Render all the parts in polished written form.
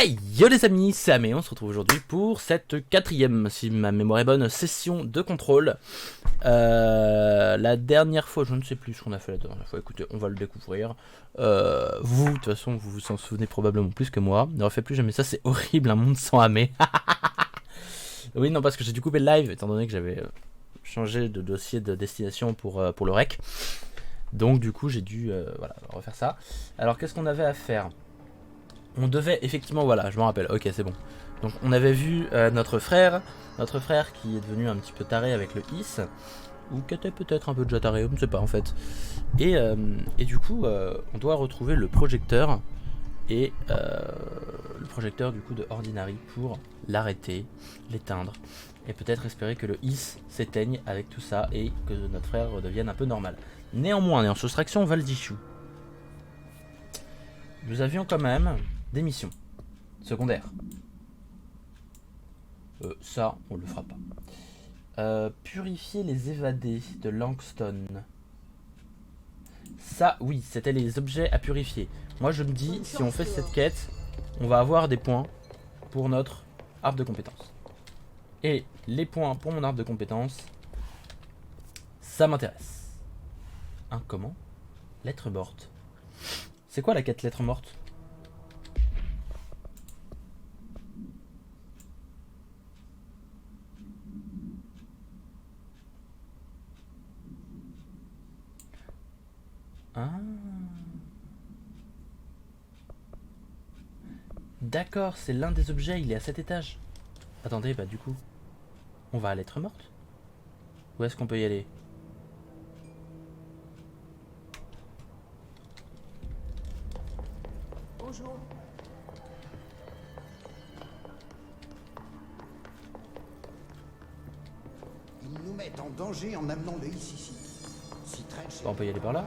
Hey yo les amis, c'est Amé, on se retrouve aujourd'hui pour cette quatrième, si ma mémoire est bonne, session de contrôle. La dernière fois, je ne sais plus ce qu'on a fait la dernière fois, écoutez, on va le découvrir. Vous, de toute façon, vous vous en souvenez probablement plus que moi. Ne refaites plus jamais ça, c'est horrible, un monde sans Amé. Oui, non, parce que j'ai dû couper le live, étant donné que j'avais changé de dossier de destination pour le rec. Donc du coup, j'ai dû voilà, refaire ça. Alors, qu'est-ce qu'on avait à faire ? On devait effectivement, voilà, je m'en rappelle, ok c'est bon. Donc on avait vu notre frère qui est devenu un petit peu taré avec le IS, ou qui était peut-être un peu déjà taré, on ne sait pas en fait. Et du coup, on doit retrouver le projecteur, et le projecteur du coup de Ordinary pour l'arrêter, l'éteindre, et peut-être espérer que le IS s'éteigne avec tout ça, et que notre frère redevienne un peu normal. Néanmoins, et en soustraction, Valdichou, nous avions quand même des missions secondaires. Ça, on le fera pas. Purifier les évadés de Langston. Ça, oui, c'était les objets à purifier. Moi, je me dis, si on fait cette quête, on va avoir des points pour notre arbre de compétences. Et les points pour mon arbre de compétences, ça m'intéresse. Comment ? Lettre morte. C'est quoi la quête lettre morte ? Ah. D'accord, c'est l'un des objets, il est à cet étage. Attendez, bah du coup, on va à lettre morte ? Où est-ce qu'on peut y aller ? Bonjour. Ils nous mettent en danger en amenant le ici. Si Trench... Bah, on peut y aller par là ?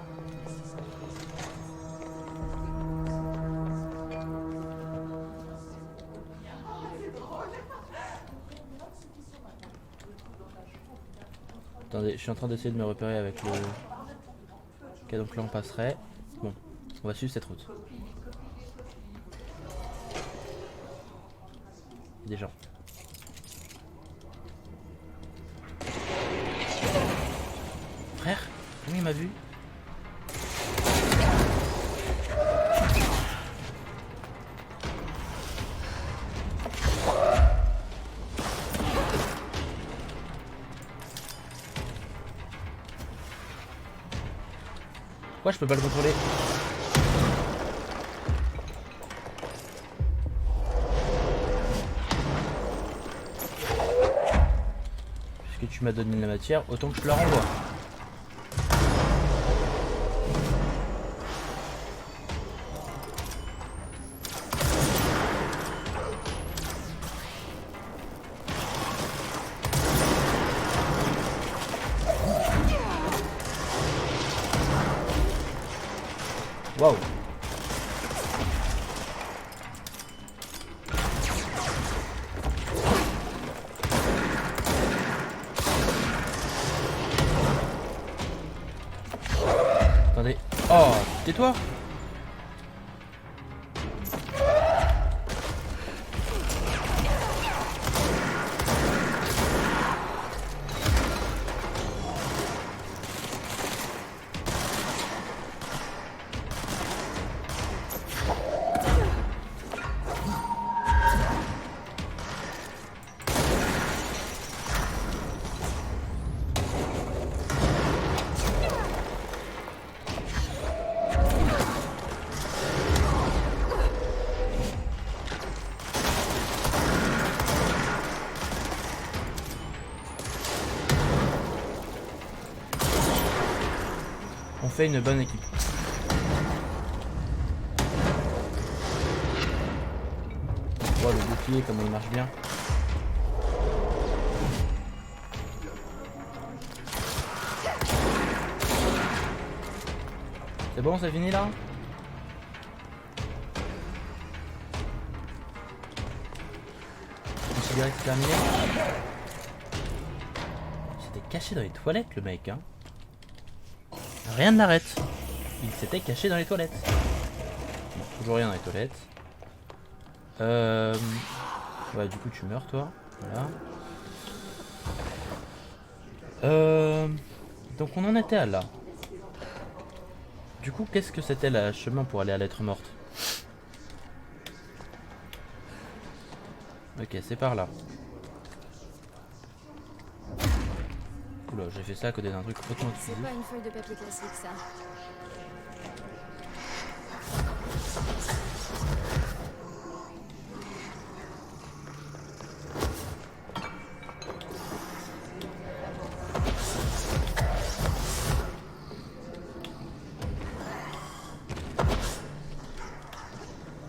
Attendez, je suis en train d'essayer de me repérer avec le... Ok, donc là on passerait. Bon, on va suivre cette route. Il y a des gens. Frère, comment il m'a vu ? Pourquoi je peux pas le contrôler ? Puisque tu m'as donné la matière, autant que je te la renvoie. Waouh. Attendez. Oh, tais-toi. On fait une bonne équipe. On voit le bouclier comment il marche bien. C'est bon, c'est fini là ? Considéré que c'est terminé. Il s'était caché dans les toilettes le mec hein. Rien ne l'arrête. Il s'était caché dans les toilettes. Bon, toujours rien dans les toilettes. Ouais, du coup, tu meurs, toi. Voilà. Donc, on en était à là. Du coup, qu'est-ce que c'était le chemin pour aller à l'être morte? Ok, c'est par là. Oula, j'ai fait ça à côté d'un truc hautement C'est exclusif. pas une feuille de papier classique, ça.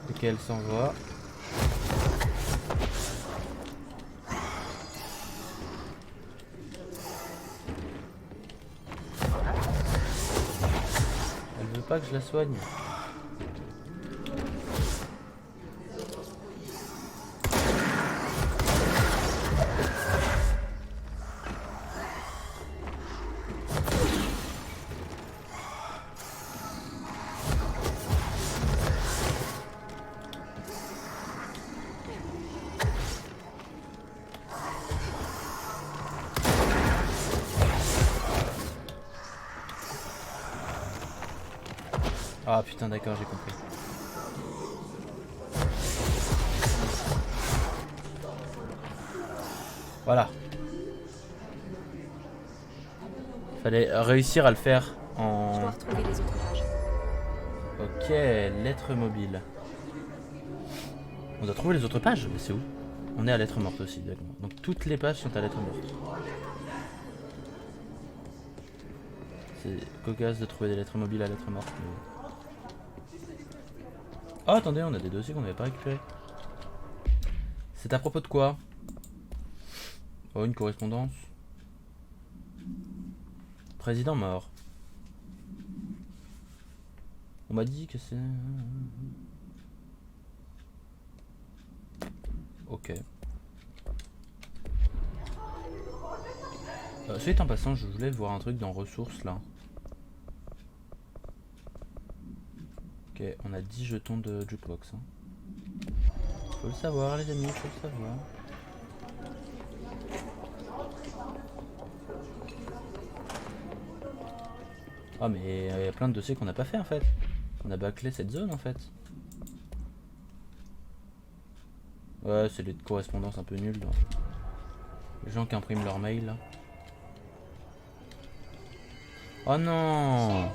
Ok, elle s'en va. Elle veut pas que je la soigne. Ah putain, d'accord, j'ai compris. Voilà. Fallait réussir à le faire Je dois en... retrouver les autres pages. Ok, lettre mobile. On doit trouver les autres pages, mais c'est où? On est à lettre morte aussi, d'accord. Donc toutes les pages sont à lettre morte. C'est cocasse de trouver des lettres mobiles à lettre morte. Mais... oh, attendez, on a des dossiers qu'on n'avait pas récupérés. C'est à propos de quoi? Oh, une correspondance. Président mort. On m'a dit que c'est... ok. Suite en passant, je voulais voir un truc dans ressources là. Ok, on a 10 jetons de jukebox. Hein. Faut le savoir les amis, faut le savoir. Ah mais il y a plein de dossiers qu'on n'a pas fait en fait. On a bâclé cette zone en fait. Ouais, c'est les correspondances un peu nulles. Là. Les gens qui impriment leur mail là. Oh non!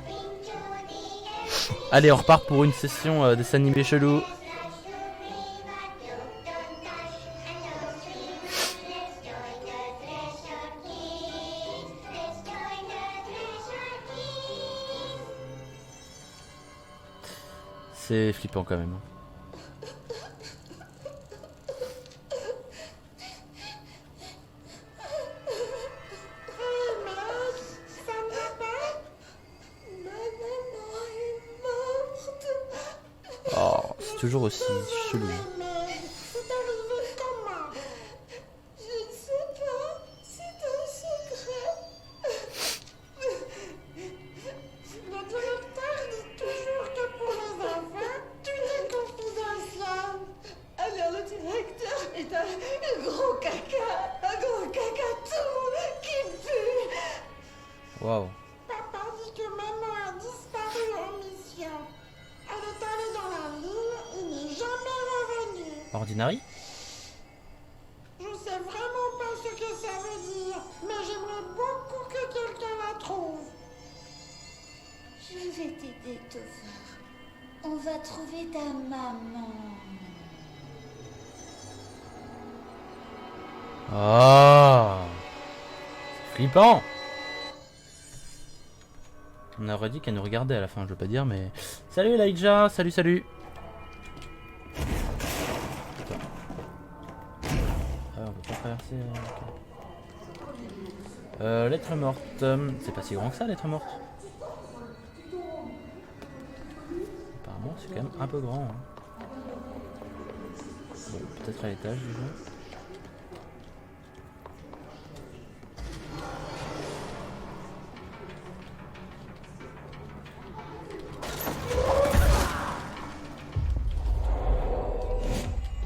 Allez, on repart pour une session dessin animé chelou. C'est flippant quand même. Oh, c'est toujours aussi chelou. Waouh. Papa dit que maman a disparu en mission. Elle est allée dans la ville et n'est jamais revenue. Ordinary? Je sais vraiment pas ce que ça veut dire, mais j'aimerais beaucoup que quelqu'un la trouve. Je vais t'aider, Topher. On va trouver ta maman. Oh, c'est flippant. On aurait dit qu'elle nous regardait à la fin, je veux pas dire, mais... salut Elijah, salut, salut. Ah, on peut pas traverser... ok. Lettre morte. C'est pas si grand que ça, lettre morte. Apparemment, c'est quand même un peu grand. Hein. Bon, peut-être à l'étage, déjà.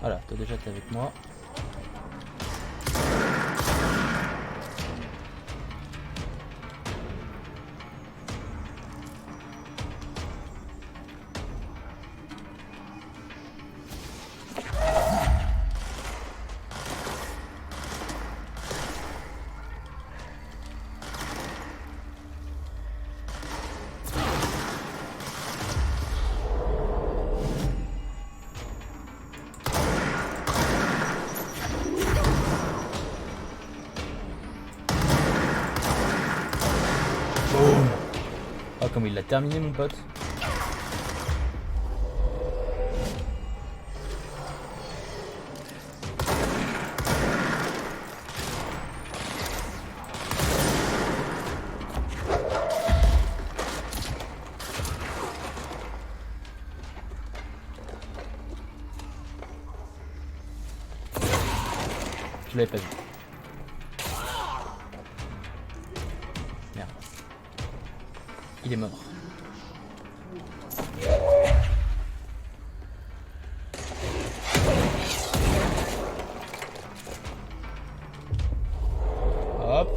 Voilà, toi déjà t'es avec moi. Oh, comme il l'a terminé, mon pote. Je l'avais pas vu. Merde. Il est mort. Hop.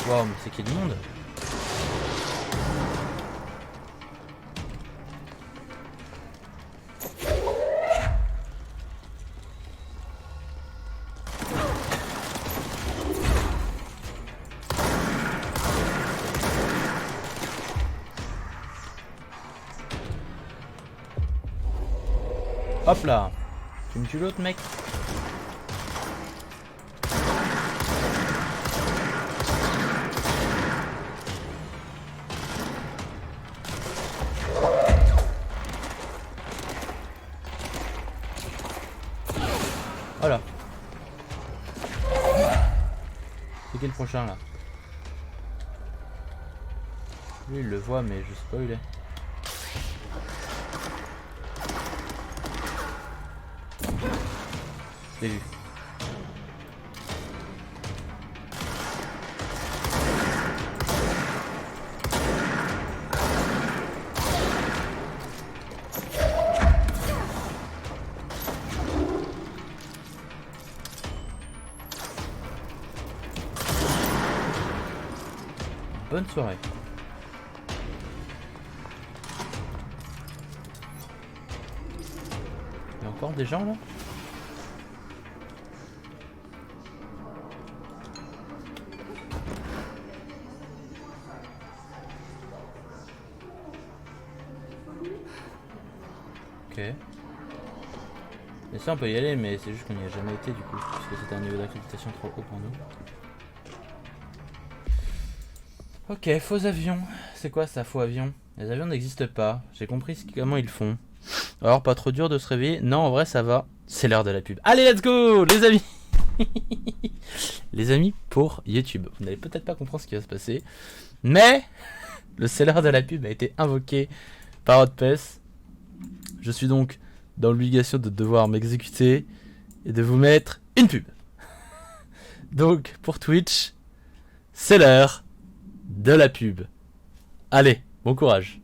Wow, mais c'est qu'il y a du monde. Hop là. Tu me tues l'autre, mec. Voilà. C'est qui le prochain là? Lui il le voit mais je sais pas où il est. Je l'ai vu. Bonne soirée. Il y a encore des gens là? Ok. Et ça on peut y aller mais c'est juste qu'on n'y a jamais été du coup. Parce que c'était un niveau d'accréditation trop haut pour nous. Ok, faux avion. C'est quoi ça, faux avion? Les avions n'existent pas. J'ai compris comment ils font. Alors, pas trop dur de se réveiller? Non, en vrai, ça va. C'est l'heure de la pub. Allez, let's go, les amis. Les amis, pour YouTube. Vous n'allez peut-être pas comprendre ce qui va se passer. Mais, le c'est l'heure de la pub a été invoqué par Hotpess. Je suis donc dans l'obligation de devoir m'exécuter et de vous mettre une pub. Donc, pour Twitch, c'est l'heure de la pub. Allez, bon courage.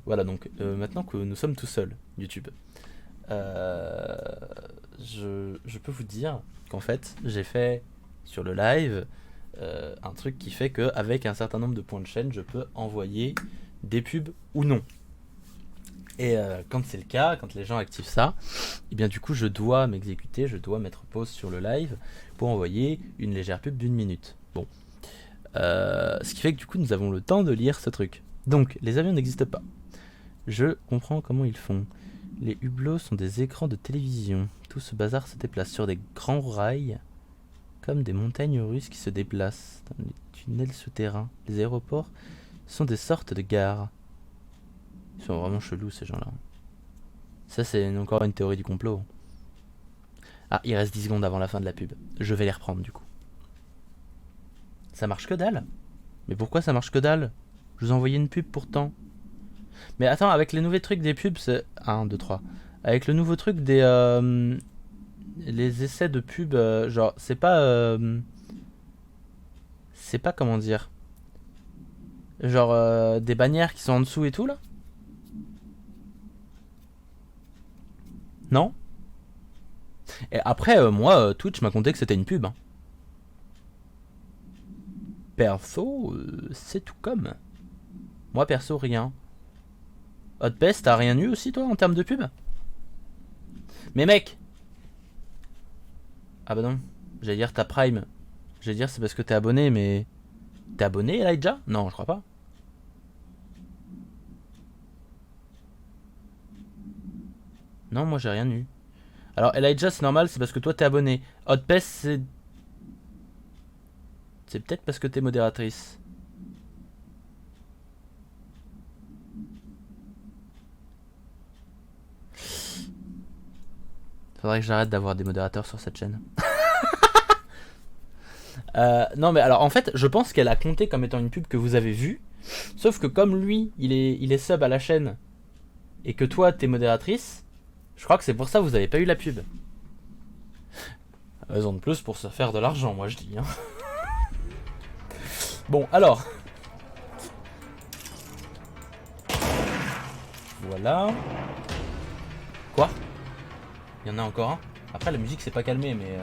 Voilà, donc maintenant que nous sommes tout seuls, YouTube, je peux vous dire qu'en fait, j'ai fait sur le live un truc qui fait qu'avec un certain nombre de points de chaîne, je peux envoyer des pubs ou non. Et quand c'est le cas, quand les gens activent ça, et bien du coup je dois m'exécuter, je dois mettre pause sur le live pour envoyer une légère pub d'1 minute. Bon, ce qui fait que du coup nous avons le temps de lire ce truc. Donc les avions n'existent pas. Je comprends comment ils font. Les hublots sont des écrans de télévision. Tout ce bazar se déplace sur des grands rails, comme des montagnes russes qui se déplacent dans les tunnels souterrains. Les aéroports sont des sortes de gares. Ils sont vraiment chelous ces gens-là. Ça c'est encore une théorie du complot. Ah, il reste 10 secondes avant la fin de la pub. Je vais les reprendre du coup. Ça marche que dalle? Mais pourquoi ça marche que dalle? Je vous ai envoyé une pub pourtant. Mais attends, avec les nouveaux trucs des pubs, c'est... 1, 2, 3. Avec le nouveau truc des... les essais de pub, genre, c'est pas... c'est pas comment dire... Genre, des bannières qui sont en dessous et tout, là? Non? Et après, moi, Twitch m'a conté que c'était une pub. Hein. Perso, c'est tout comme. Moi, perso, rien. Hotpest, t'as rien eu aussi, toi, en termes de pub? Mais mec! Ah bah non, j'allais dire t'as Prime. J'allais dire c'est parce que t'es abonné, mais... T'es abonné, Elijah? Non, je crois pas. Non, moi j'ai rien eu. Alors Elijah, c'est normal, c'est parce que toi t'es abonné. Hotpest, c'est... C'est peut-être parce que t'es modératrice. Faudrait que j'arrête d'avoir des modérateurs sur cette chaîne. Non mais alors en fait je pense qu'elle a compté comme étant une pub que vous avez vue. Sauf que comme lui il est sub à la chaîne et que toi t'es modératrice, je crois que c'est pour ça que vous avez pas eu la pub. Raison de plus pour se faire de l'argent, moi je dis. Hein. Bon alors. Voilà. Quoi? Il y en a encore un. Après la musique s'est pas calmée mais...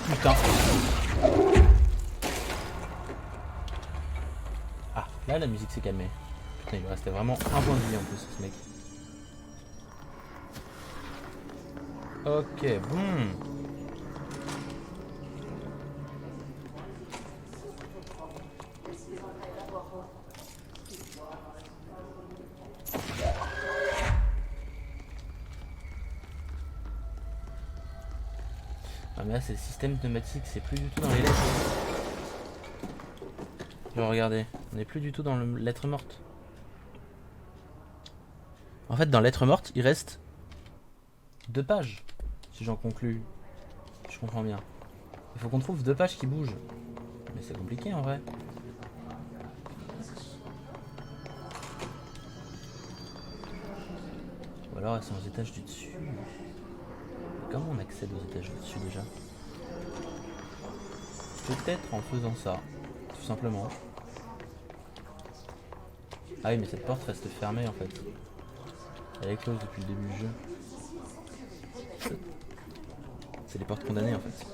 Putain. Ah, là la musique s'est calmée. Putain, il lui restait vraiment un point de vie en plus, ce mec. Ok, bon. Ah mais là c'est le système pneumatique, c'est plus du tout dans les lettres. Regardez, on n'est plus du tout dans le lettre morte. En fait dans lettre morte il reste 2 pages. Si j'en conclus, je comprends bien. Il faut qu'on trouve 2 pages qui bougent. Mais c'est compliqué en vrai. Ou alors elles sont aux étages du dessus. Comment on accède aux étages du dessus déjà? Peut-être en faisant ça, tout simplement. Ah oui mais cette porte reste fermée en fait. Elle est close depuis le début du jeu. C'est les portes condamnées en fait.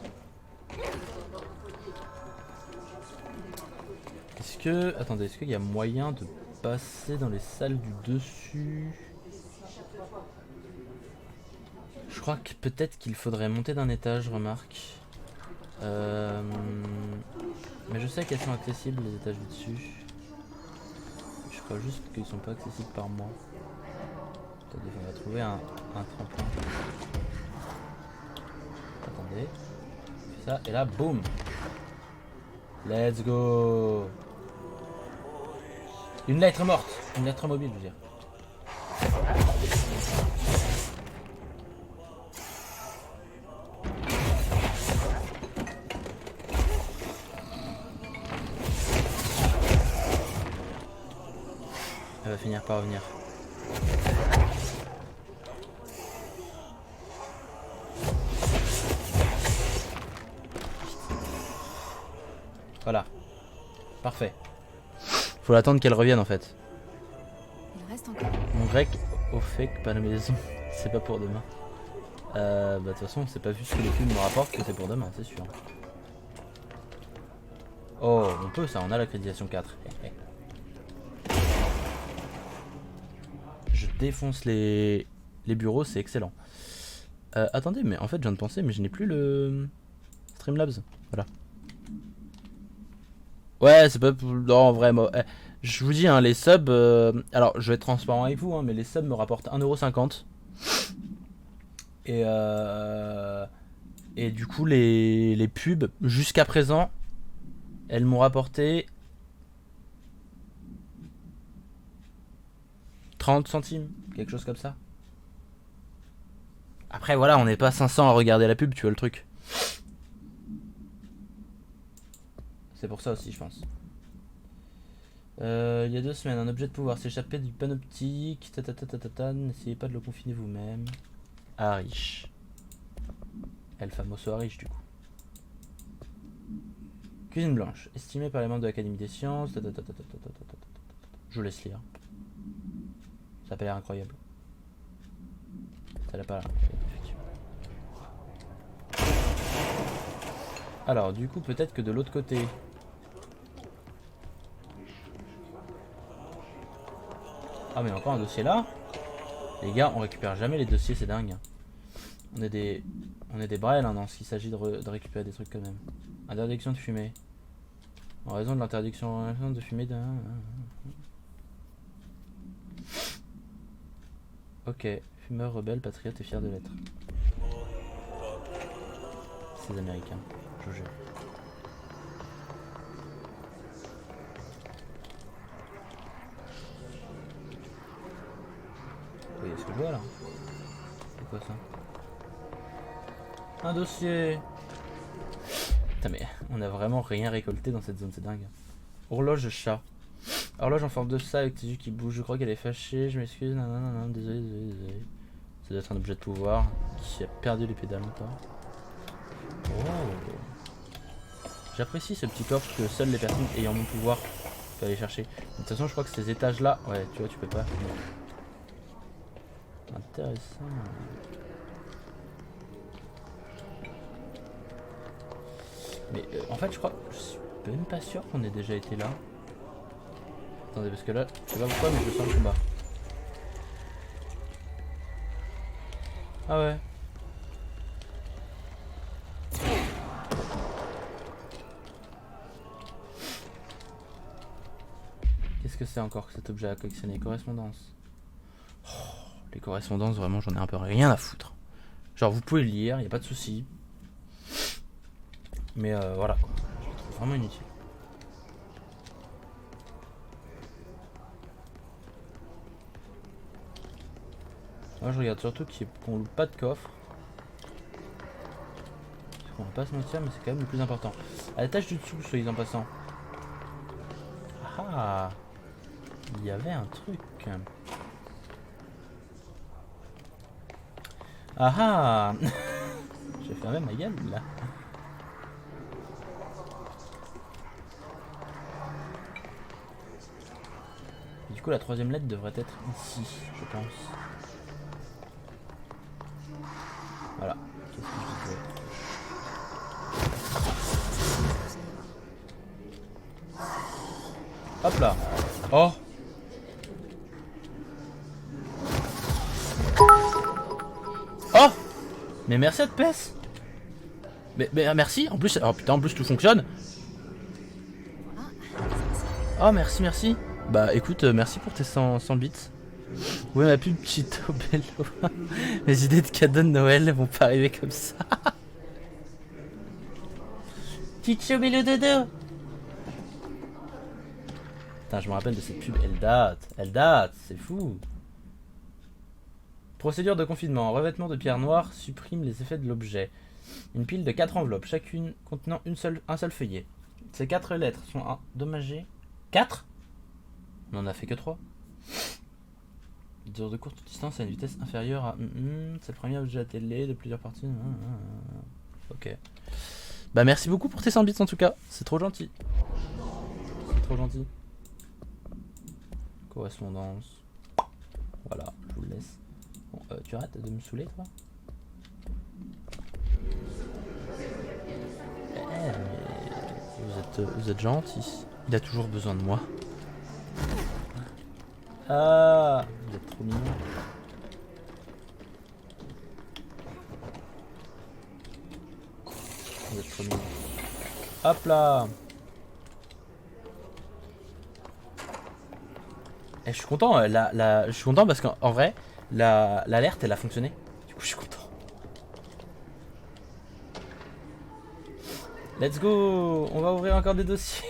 Est-ce que... Attendez, est-ce qu'il y a moyen de passer dans les salles du dessus? Je crois que peut-être qu'il faudrait monter d'un étage, remarque. Mais je sais qu'elles sont accessibles les étages du dessus. Je crois juste qu'ils sont pas accessibles par moi. Attendez, on va trouver un tremplin. Attendez. On fait ça et là, boum. Let's go. Une lettre morte. Une lettre mobile, je veux dire. Elle va finir par revenir. Voilà. Parfait. Faut l'attendre qu'elle revienne en fait. Il reste encore. Mon grec au fait que pas la maison, c'est pas pour demain. Bah de toute façon, c'est pas vu ce que les films me rapportent que c'est pour demain, c'est sûr. Oh, on peut ça, on a l'accréditation 4. Je défonce les bureaux, c'est excellent. Attendez, mais en fait, je viens de penser, mais je n'ai plus le Streamlabs. Voilà. Ouais, c'est pas... Non, vraiment. Je vous dis, hein, les subs... alors, je vais être transparent avec vous, hein, mais les subs me rapportent 1,50 €. Et du coup, les pubs, jusqu'à présent, elles m'ont rapporté 30 centimes, quelque chose comme ça. Après, voilà, on n'est pas 500 à regarder la pub, tu vois le truc. C'est pour ça aussi, je pense. Il y a 2 semaines, un objet de pouvoir s'échappait du panoptique. N'essayez pas de le confiner vous-même. Arish. El famoso Arish, du coup. Cuisine blanche, estimée par les membres de l'Académie des sciences. Je vous laisse lire. Ça a pas l'air incroyable. Ça n'a pas l'air incroyable, effectivement. Alors, du coup, peut-être que de l'autre côté. Ah, mais encore un dossier là. Les gars, on récupère jamais les dossiers, c'est dingue. On est des brels hein, dans ce qu'il s'agit de récupérer des trucs quand même. Interdiction de fumer. En raison de l'interdiction de fumer de... Ok, fumeur, rebelle, patriote et fier de l'être. C'est américain, je jure. Vous voyez ce que je vois là? C'est quoi ça? Un dossier. Putain mais on a vraiment rien récolté dans cette zone, c'est dingue. Horloge chat. Horloge en forme de chat avec tes yeux qui bougent, je crois qu'elle est fâchée, je m'excuse, non, désolé. Ça doit être un objet de pouvoir qui a perdu les pédales encore. Oh. J'apprécie ce petit coffre que seules les personnes ayant mon pouvoir peuvent aller chercher. De toute façon je crois que ces étages là, ouais tu vois tu peux pas. Intéressant. Mais en fait je crois, je suis même pas sûr qu'on ait déjà été là. Attendez parce que là, je sais pas pourquoi mais je sens le combat. Ah ouais. Qu'est-ce que c'est encore que cet objet à collectionner? Correspondance. Oh, les correspondances vraiment j'en ai un peu rien à foutre. Genre vous pouvez le lire, y a pas de souci. Mais voilà quoi, je le trouve vraiment inutile. Moi je regarde surtout qu'on loupe pas de coffre. Parce qu'on va pas se mentir mais c'est quand même le plus important. À l'étage du dessous, soyez en passant. Ah, il y avait un truc. Ah ah. J'ai fermé ma gueule là. Et du coup la troisième lettre devrait être ici, je pense. Voilà. Qu'est-ce que je disais ? Hop là. Oh. Oh. Mais merci à te pèse. Mais merci. En plus, oh putain, en plus tout fonctionne. Oh merci. Bah écoute, merci pour tes 100 bits. Ouais ma pub Chito Bello. Les idées de cadeaux de Noël vont pas arriver comme ça. Chito Bello dodo. Putain je me rappelle de cette pub, elle date, c'est fou. Procédure de confinement, revêtement de pierre noire supprime les effets de l'objet. Une pile de 4 enveloppes, chacune contenant un seul feuillet. Ces 4 lettres sont endommagées. 4 ? On en a fait que 3. Dure de courte distance à une vitesse inférieure à... c'est le premier objet à télé de plusieurs parties. Ok. Bah merci beaucoup pour tes 100 bits en tout cas. C'est trop gentil. C'est trop gentil. Correspondance. Voilà, je vous le laisse. Bon, tu arrêtes de me saouler toi. Vous êtes gentil. Il a toujours besoin de moi. Ah, vous êtes trop mignon. Vous êtes trop mignon. Hop là. Je suis content. Je suis content parce qu'en vrai, l'alerte elle a fonctionné. Du coup, je suis content. Let's go. On va ouvrir encore des dossiers.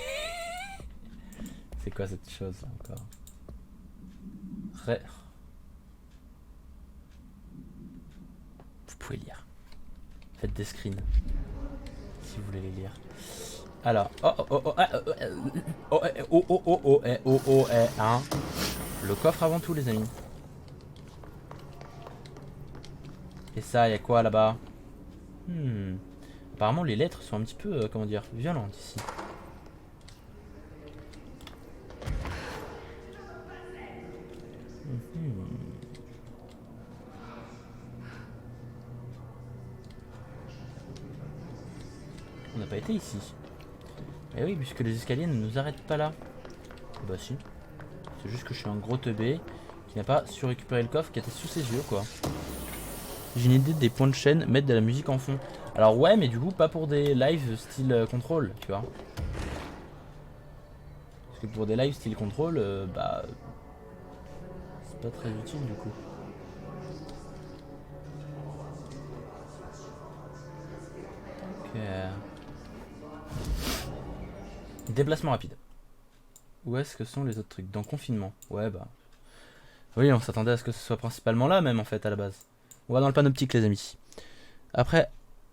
C'est quoi cette chose là encore? Vous pouvez lire. Faites des screens si vous voulez les lire. Alors, hein. Le coffre avant tout, les amis. Et ça, y a quoi là-bas? Apparemment, les lettres sont un petit peu, comment dire, violentes ici. On n'a pas été ici. Eh oui, puisque les escaliers ne nous arrêtent pas là. Bah si. C'est juste que je suis un gros teubé qui n'a pas su récupérer le coffre qui était sous ses yeux, quoi. J'ai une idée des points de chaîne, mettre de la musique en fond. Alors ouais, mais du coup, pas pour des lives style contrôle, tu vois. Parce que pour des lives style contrôle, bah... c'est pas très utile, du coup. Ok... Déplacement rapide. Où est-ce que sont les autres trucs? Dans confinement. Ouais, bah... oui, on s'attendait à ce que ce soit principalement là, même, en fait, à la base. On va dans le panoptique, les amis. Après,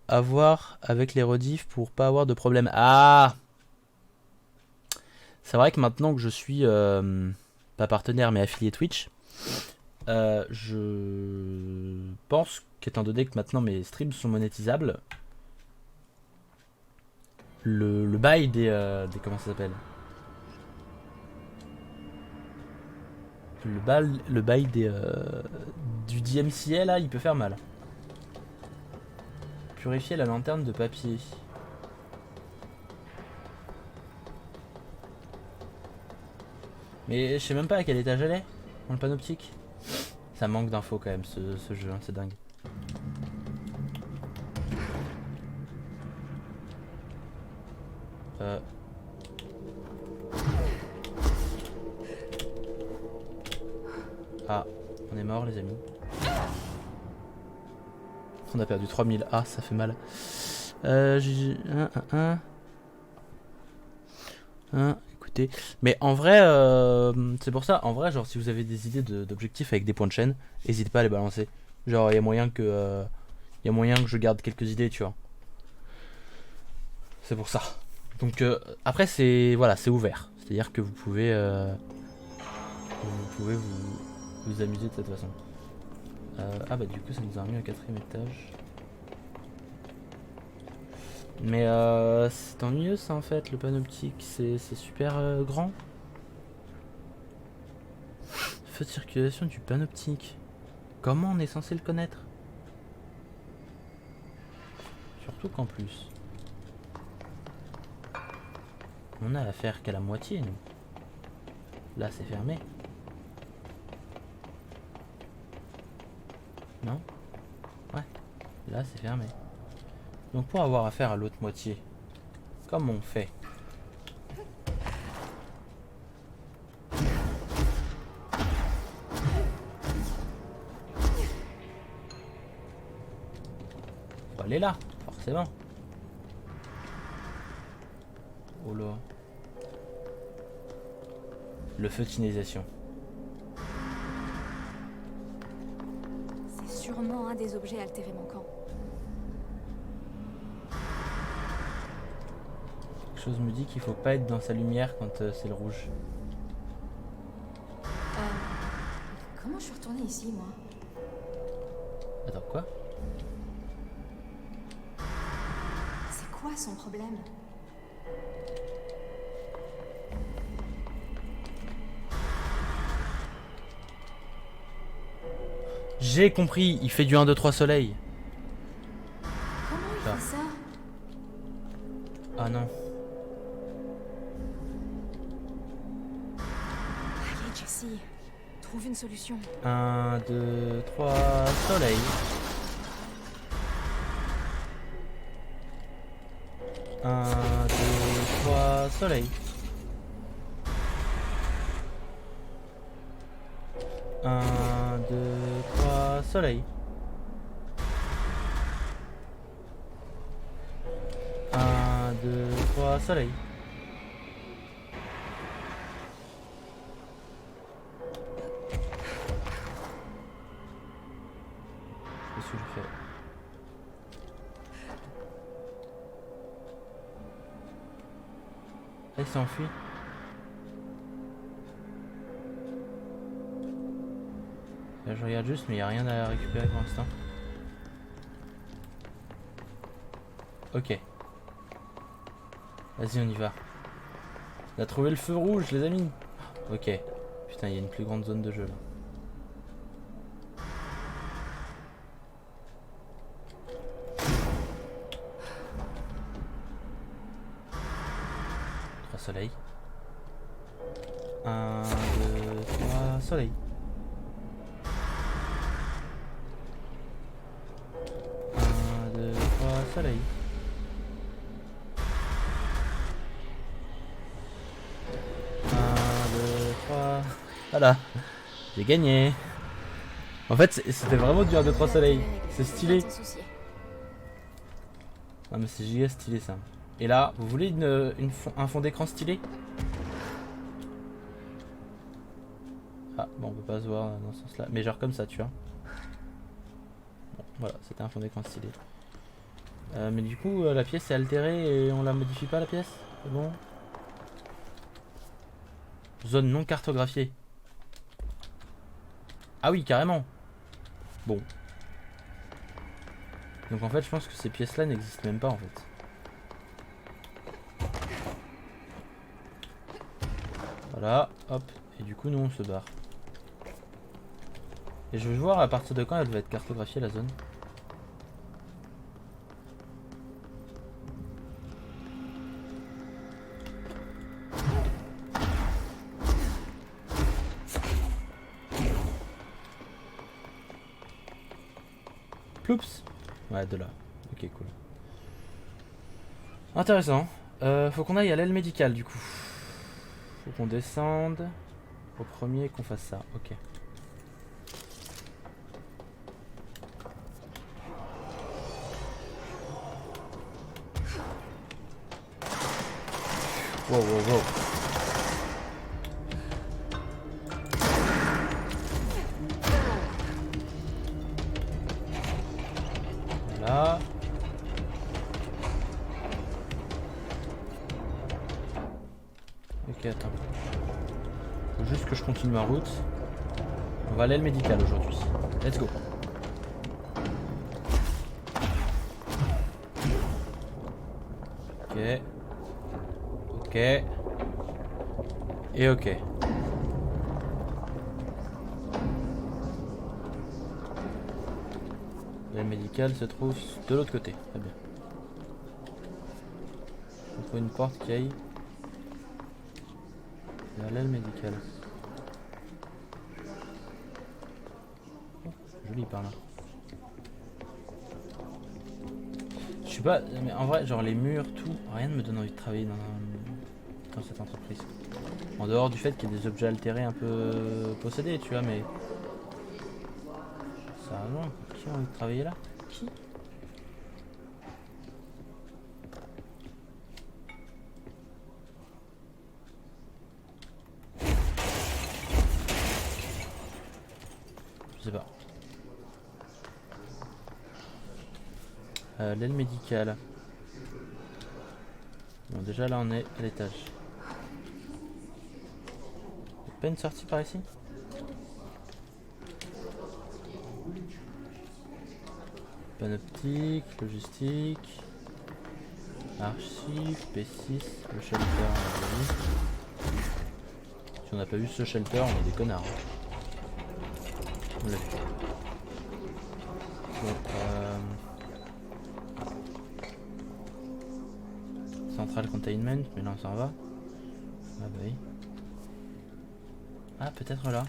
à voir avec les rediffs pour pas avoir de problème. Ah! C'est vrai que maintenant que je suis... pas partenaire, mais affilié Twitch, je pense qu'étant donné que maintenant mes streams sont monétisables, le bail des comment ça s'appelle? Le bail des du DMCA là, il peut faire mal. Purifier la lanterne de papier. Mais je sais même pas à quel étage elle est dans le panoptique. Ça manque d'infos quand même ce jeu, hein, c'est dingue. Ah, on est mort les amis. On a perdu 3000. Ah, ça fait mal. Écoutez. Mais en vrai, c'est pour ça, en vrai, genre si vous avez des idées d'objectifs avec des points de chaîne, n'hésitez pas à les balancer. Genre il y a moyen que je garde quelques idées, tu vois. C'est pour ça. Donc après c'est voilà, c'est ouvert. C'est-à-dire que vous pouvez vous amuser de cette façon. Ah bah du coup ça nous a remis au 4ème étage. Mais c'est ennuyeux ça en fait, le panoptique, c'est super grand. Feu de circulation du panoptique. Comment on est censé le connaître? Surtout qu'en plus, on a affaire qu'à la moitié nous. Là c'est fermé. Non? Ouais, là c'est fermé. Donc pour avoir affaire à l'autre moitié, comment on fait? Faut aller là, forcément. Oh là. Le feu de signalisation. C'est sûrement un des objets altérés manquants. Quelque chose me dit qu'il faut pas être dans sa lumière quand c'est le rouge. Comment je suis retournée ici, moi? Attends, quoi? C'est quoi son problème? J'ai compris, il fait du 1, 2, 3 soleil. Comment il Ah. fait ça? Ah non. Allez, Jessie, trouve une solution. 1, 2, 3, soleil. 1, 2, 3, soleil. 1, 2, 3, soleil. 1, 2, 3, soleil. 'Qu'est-ce que je fais? Elle s'est enfuie. Là je regarde juste mais il n'y a rien à récupérer pour l'instant. Ok. Vas-y on y va. On a trouvé le feu rouge les amis. Ok. Putain il y a une plus grande zone de jeu là. Soleil. 1, 2, 3, soleil. 1, 2, 3, soleil. 1, 2, 3. Voilà. J'ai gagné. En fait, c'était vraiment dur de 3 soleils. C'est stylé. Ah mais c'est giga stylé ça. Et là, vous voulez un fond d'écran stylé? Ah, bon, on peut pas se voir dans ce sens-là. Mais genre comme ça, tu vois. Bon, voilà, c'était un fond d'écran stylé. Mais du coup, la pièce est altérée et on la modifie pas, la pièce? C'est bon? Zone non cartographiée. Ah oui, carrément. Bon. Donc en fait, je pense que ces pièces-là n'existent même pas, en fait. Voilà, hop, et du coup nous on se barre. Et je veux voir à partir de quand elle va être cartographiée la zone. Ploups. Ouais, de là. Ok, cool. Intéressant. Faut qu'on aille à l'aile médicale du coup. Faut qu'on descende au premier et qu'on fasse ça. Ok. Wow, wow, wow. Voilà. Ok, attends. Faut juste que je continue ma route. On va à l'aile médicale aujourd'hui. Let's go. Ok. Ok. Et ok. L'aile médicale se trouve de l'autre côté. Très bien. On trouve une porte qui aille vers l'aile médicale. Oh, joli par là. Je sais pas, mais en vrai, genre les murs, tout, rien ne me donne envie de travailler dans cette entreprise. En dehors du fait qu'il y a des objets altérés un peu possédés, tu vois, mais... Ça non, qui a envie de travailler là? Qui? Je sais pas. L'aile médicale. Bon, déjà là on est à l'étage. Y'a pas une sortie par ici? Panoptique, logistique, archive, P6, le shelter on l'a vu. Si on n'a pas vu ce shelter, on est des connards. On l'a vu. Bon, Central Containment, mais là on s'en va. Ah bah oui. Ah peut-être là.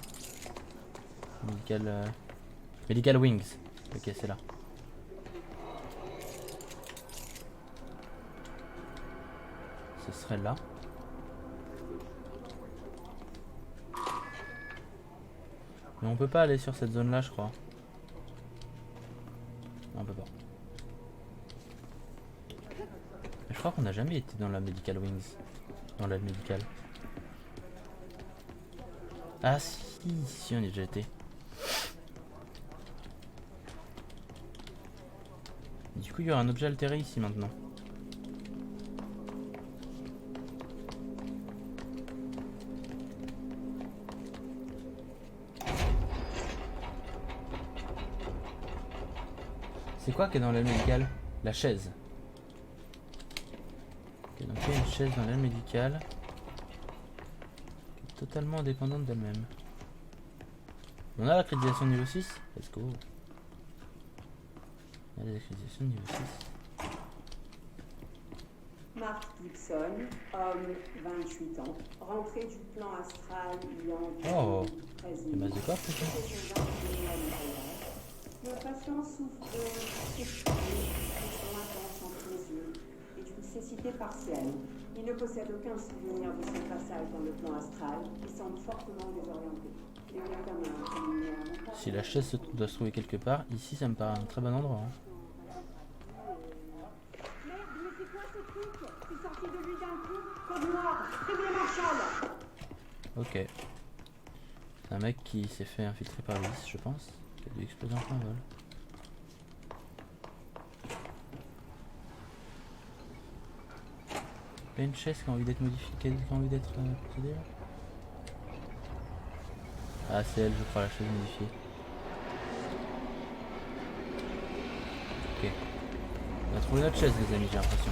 Medical Wings. Ok c'est là. Ce serait là. Mais on peut pas aller sur cette zone là je crois. Non, on peut pas. Je crois qu'on n'a jamais été dans la Medical Wings. Dans l'aile médicale. Ah si, on y a déjà été. Du coup il y aura un objet altéré ici maintenant. C'est quoi qui est dans l'aile médicale? La chaise. Ok, donc il y a une chaise dans l'aile médicale. Qui est totalement indépendante d'elle-même. On a la créditation niveau 6? Let's go. On a les accréditations niveau 6. Mark Dixon, homme, 28 ans, rentré du plan astral il y a environ 13 C'est masse minutes. de quoi, c'est ça? Le patient souffre de pression intense entre les yeux et d'une cécité partielle. Il ne possède aucun souvenir de son passage dans le plan astral et semble fortement désorienté. Les examens préliminaires n'ont pas- Si la chaise doit se trouver quelque part, ici ça me paraît un très bon endroit. Hein. Merde, mais c'est quoi ce truc? C'est sorti de lui d'un coup. Code noir, prévenez Marshall. Ok. C'est un mec qui s'est fait infiltrer par l'hélice, je pense. Qui a dû exploser en plein vol. Il y a une chaise qui a envie d'être modifiée, qui a envie d'être possédée là. Ah, c'est elle, je crois, la chaise modifiée. Ok. On a trouvé notre chaise, les amis, j'ai l'impression.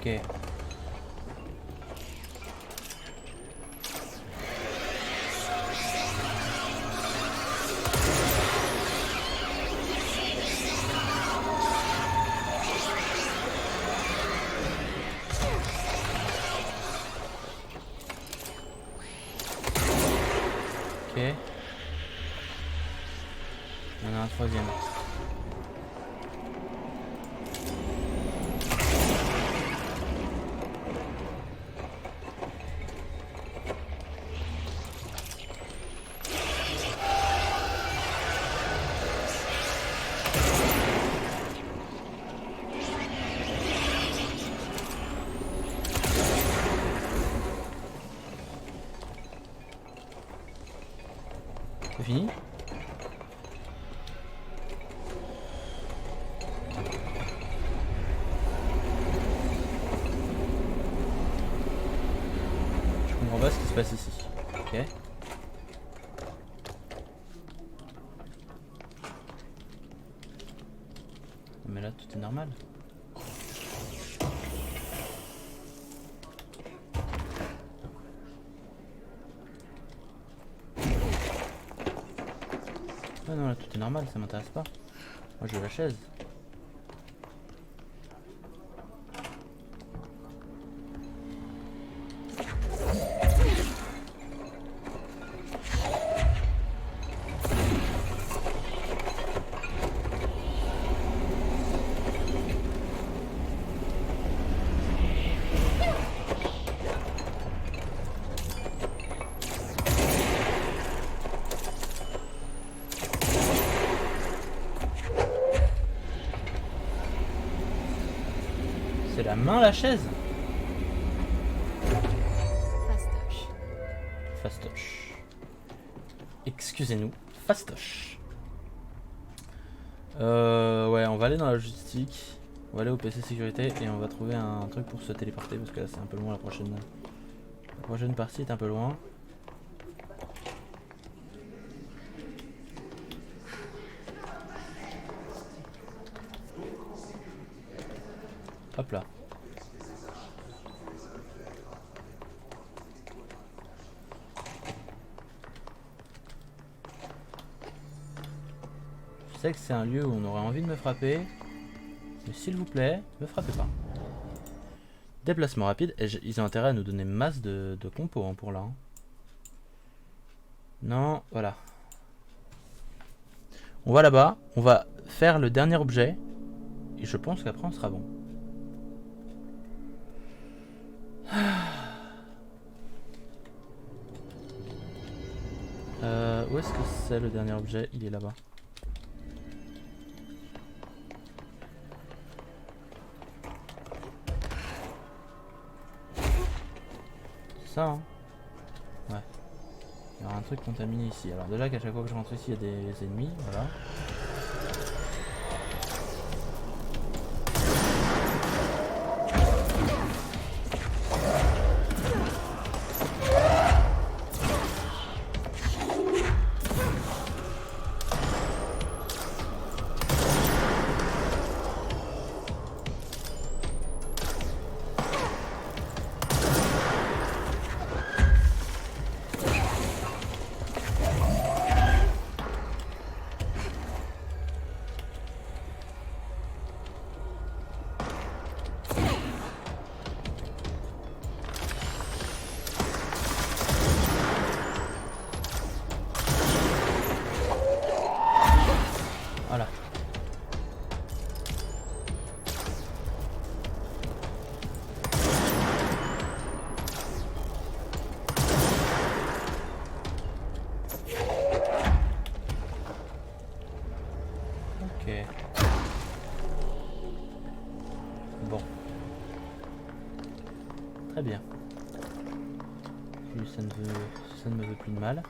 Ok. Ok. Il y en a un troisième. C'est fini? Je comprends pas ce qui se passe ici. Ok. Mais là tout est normal. Ah non, là tout est normal, ça m'intéresse pas. Moi je veux la chaise. C'est la main la chaise? Fastoche. Fastoche. Excusez-nous, fastoche. Ouais, on va aller dans la logistique. On va aller au PC sécurité et on va trouver un truc pour se téléporter parce que là c'est un peu loin la prochaine partie est un peu loin. Hop là. Je sais que c'est un lieu où on aurait envie de me frapper, mais s'il vous plaît, ne me frappez pas. Déplacement rapide, et ils ont intérêt à nous donner masse de compos hein, pour là. Hein. Non, voilà. On va là-bas, on va faire le dernier objet. Et je pense qu'après on sera bon. Où est-ce que c'est le dernier objet? Il est là-bas. C'est ça, hein? Ouais. Il y aura un truc contaminé ici. Alors déjà qu'à chaque fois que je rentre ici, il y a des ennemis, voilà. Voilà. Ok. Bon. Très bien. Plus ça ne me veut plus de mal.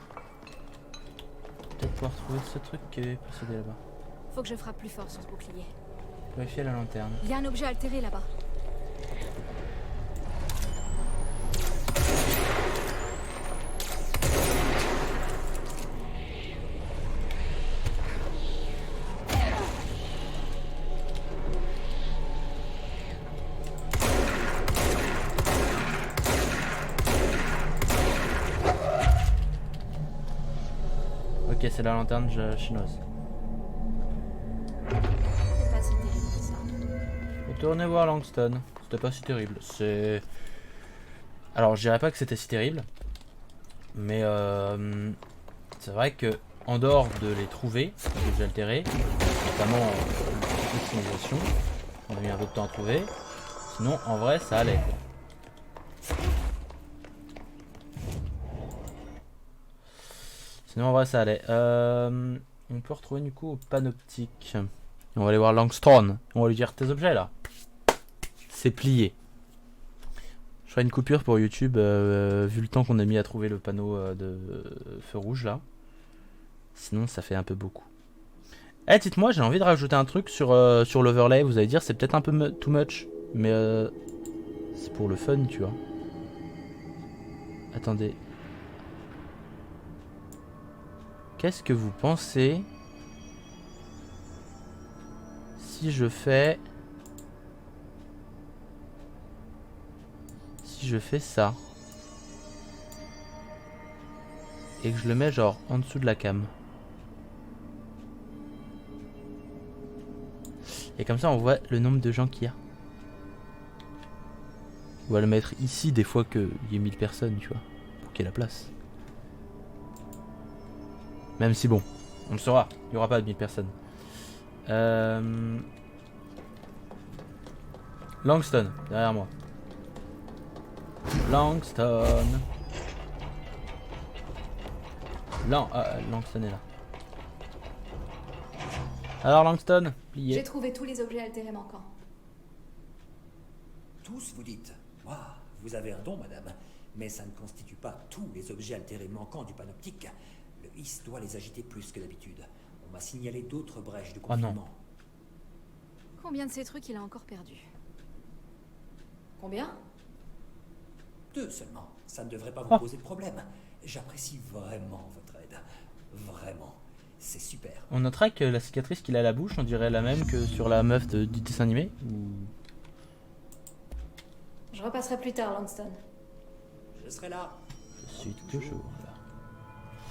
Peut-être pouvoir trouver ce truc qui est possédé là-bas. Faut que je frappe plus fort sur ce bouclier. Vérifier la lanterne. Il y a un objet altéré là-bas. Ok, c'est la lanterne chinoise. C'est pas si terrible que ça. Retournez voir Langston. C'était pas si terrible. C'est. Alors, je dirais pas que c'était si terrible. Mais c'est vrai que, en dehors de les trouver, les objets altérés, notamment l'optimisation, on a mis un peu de temps à trouver. Sinon, en vrai, ça allait quoi. Sinon, en vrai, ça allait. On peut retrouver du coup au panoptique. On va aller voir Langston. On va lui dire tes objets là. C'est plié. Je ferai une coupure pour YouTube vu le temps qu'on a mis à trouver le panneau de feu rouge là. Sinon, ça fait un peu beaucoup. Eh, dites-moi, j'ai envie de rajouter un truc sur l'overlay. Vous allez dire, c'est peut-être un peu too much. Mais c'est pour le fun, tu vois. Attendez. Qu'est-ce que vous pensez si je fais ça et que je le mets genre en dessous de la cam? Et comme ça on voit le nombre de gens qu'il y a. On va le mettre ici des fois qu'il y ait 1000 personnes, tu vois, pour qu'il y ait la place. Même si bon, on le saura, il n'y aura pas de 1000 personnes. Langston, derrière moi. Langston. Langston est là. Alors Langston, plié. J'ai trouvé tous les objets altérés manquants. Tous, vous dites? Waouh, vous avez un don, madame. Mais ça ne constitue pas tous les objets altérés manquants du panoptique. Le HIS doit les agiter plus que d'habitude. On m'a signalé d'autres brèches de Oh non. confinement. Combien de ces trucs il a encore perdu? Combien? 2 seulement. Ça ne devrait pas vous poser de problème. J'apprécie vraiment votre aide. Vraiment. C'est super. On notera que la cicatrice qu'il a à la bouche, on dirait la même que sur la meuf du dessin animé. Je repasserai plus tard, Langston. Je serai là. Je suis toujours là.